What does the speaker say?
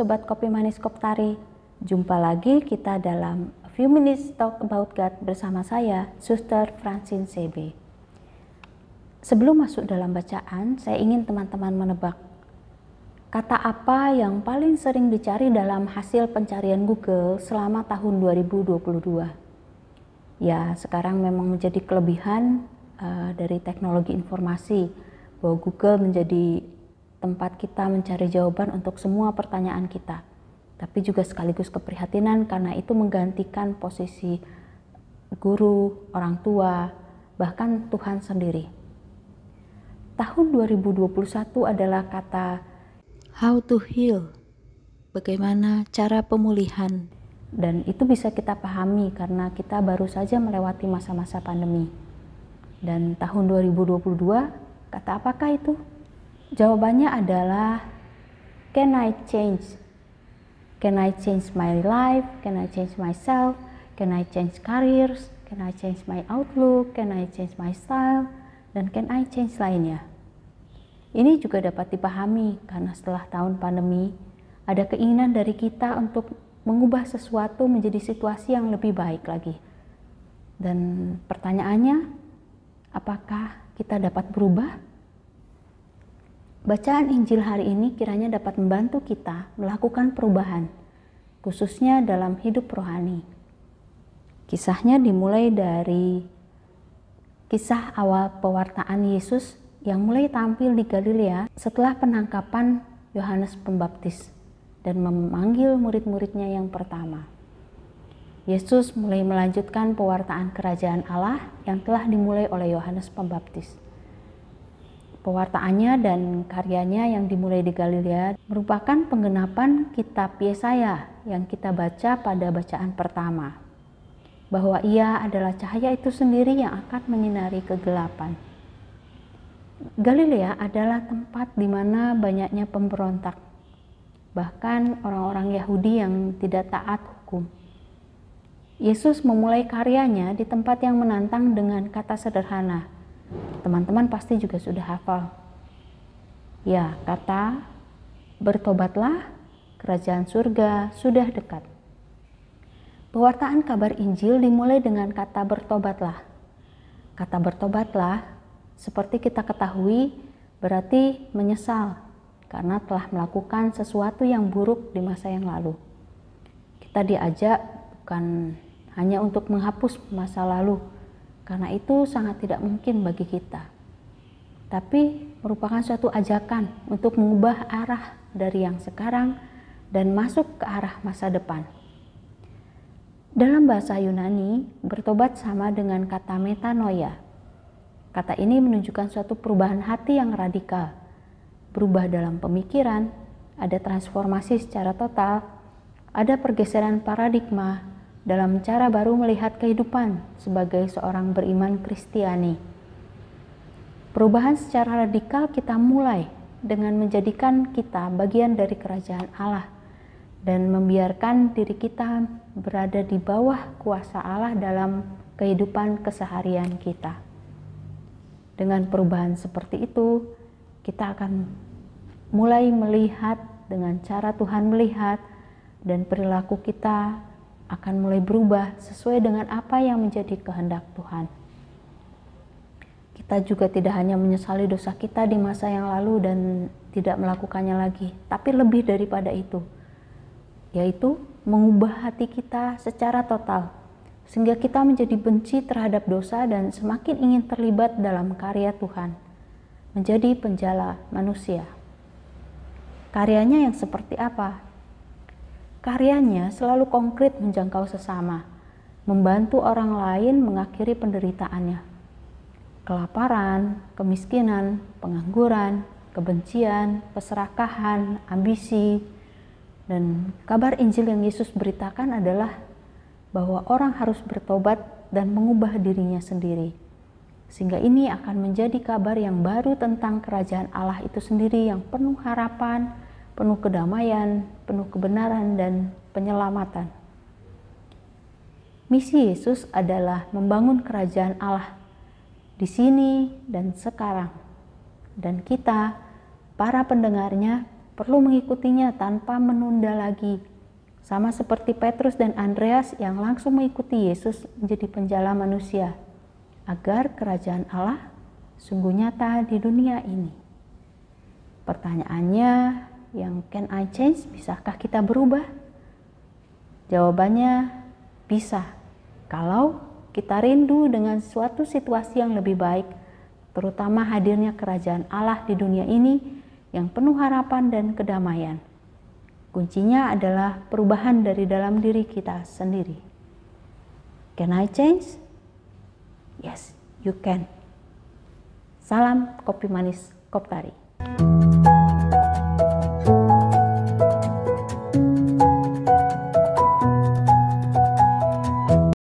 Sobat Kopi Manis Koptari. Jumpa lagi kita dalam A Few Minutes Talk About God bersama saya, Suster Francine CB. Sebelum masuk dalam bacaan, saya ingin teman-teman menebak kata apa yang paling sering dicari dalam hasil pencarian Google selama tahun 2022. Ya, sekarang memang menjadi kelebihan dari teknologi informasi bahwa Google menjadi tempat kita mencari jawaban untuk semua pertanyaan kita. Tapi juga sekaligus keprihatinan karena itu menggantikan posisi guru, orang tua, bahkan Tuhan sendiri. Tahun 2021 adalah kata how to heal, bagaimana cara pemulihan. Dan itu bisa kita pahami karena kita baru saja melewati masa-masa pandemi. Dan tahun 2022, kata apakah itu? Jawabannya adalah can I change? Can I change my life? Can I change myself? Can I change careers? Can I change my outlook? Can I change my style? Dan can I change lainnya. Ini juga dapat dipahami karena setelah tahun pandemi ada keinginan dari kita untuk mengubah sesuatu menjadi situasi yang lebih baik lagi. Dan pertanyaannya, apakah kita dapat berubah? Bacaan Injil hari ini kiranya dapat membantu kita melakukan perubahan, khususnya dalam hidup rohani. Kisahnya dimulai dari kisah awal pewartaan Yesus yang mulai tampil di Galilea setelah penangkapan Yohanes Pembaptis dan memanggil murid-muridnya yang pertama. Yesus mulai melanjutkan pewartaan kerajaan Allah yang telah dimulai oleh Yohanes Pembaptis. Pewartaannya dan karyanya yang dimulai di Galilea merupakan penggenapan kitab Yesaya yang kita baca pada bacaan pertama, bahwa ia adalah cahaya itu sendiri yang akan menyinari kegelapan. Galilea adalah tempat di mana banyaknya pemberontak, bahkan orang-orang Yahudi yang tidak taat hukum. Yesus memulai karyanya di tempat yang menantang dengan kata sederhana. Teman-teman pasti juga sudah hafal. Ya, kata bertobatlah, kerajaan surga sudah dekat. Pewartaan kabar Injil dimulai dengan kata bertobatlah. Kata bertobatlah, seperti kita ketahui, berarti menyesal karena telah melakukan sesuatu yang buruk di masa yang lalu. Kita diajak bukan hanya untuk menghapus masa lalu, karena itu sangat tidak mungkin bagi kita. Tapi merupakan suatu ajakan untuk mengubah arah dari yang sekarang dan masuk ke arah masa depan. Dalam bahasa Yunani, bertobat sama dengan kata metanoia. Kata ini menunjukkan suatu perubahan hati yang radikal. Berubah dalam pemikiran, ada transformasi secara total, ada pergeseran paradigma dalam cara baru melihat kehidupan sebagai seorang beriman Kristiani. Perubahan secara radikal kita mulai dengan menjadikan kita bagian dari kerajaan Allah dan membiarkan diri kita berada di bawah kuasa Allah dalam kehidupan keseharian kita. Dengan perubahan seperti itu, kita akan mulai melihat dengan cara Tuhan melihat dan perilaku kita akan mulai berubah sesuai dengan apa yang menjadi kehendak Tuhan. Kita juga tidak hanya menyesali dosa kita di masa yang lalu dan tidak melakukannya lagi, tapi lebih daripada itu, yaitu mengubah hati kita secara total, sehingga kita menjadi benci terhadap dosa dan semakin ingin terlibat dalam karya Tuhan, menjadi penjala manusia. Karyanya yang seperti apa? Karyanya selalu konkret menjangkau sesama, membantu orang lain mengakhiri penderitaannya. Kelaparan, kemiskinan, pengangguran, kebencian, keserakahan, ambisi, dan kabar Injil yang Yesus beritakan adalah bahwa orang harus bertobat dan mengubah dirinya sendiri. Sehingga ini akan menjadi kabar yang baru tentang kerajaan Allah itu sendiri yang penuh harapan, penuh kedamaian, penuh kebenaran, dan penyelamatan. Misi Yesus adalah membangun kerajaan Allah di sini dan sekarang. Dan kita, para pendengarnya, perlu mengikutinya tanpa menunda lagi. Sama seperti Petrus dan Andreas yang langsung mengikuti Yesus menjadi penjala manusia, agar kerajaan Allah sungguh nyata di dunia ini. Pertanyaannya, yang can I change? Bisakah kita berubah? Jawabannya bisa. Kalau kita rindu dengan suatu situasi yang lebih baik, terutama hadirnya kerajaan Allah di dunia ini yang penuh harapan dan kedamaian. Kuncinya adalah perubahan dari dalam diri kita sendiri. Can I change? Yes, you can. Salam kopi manis Koptari.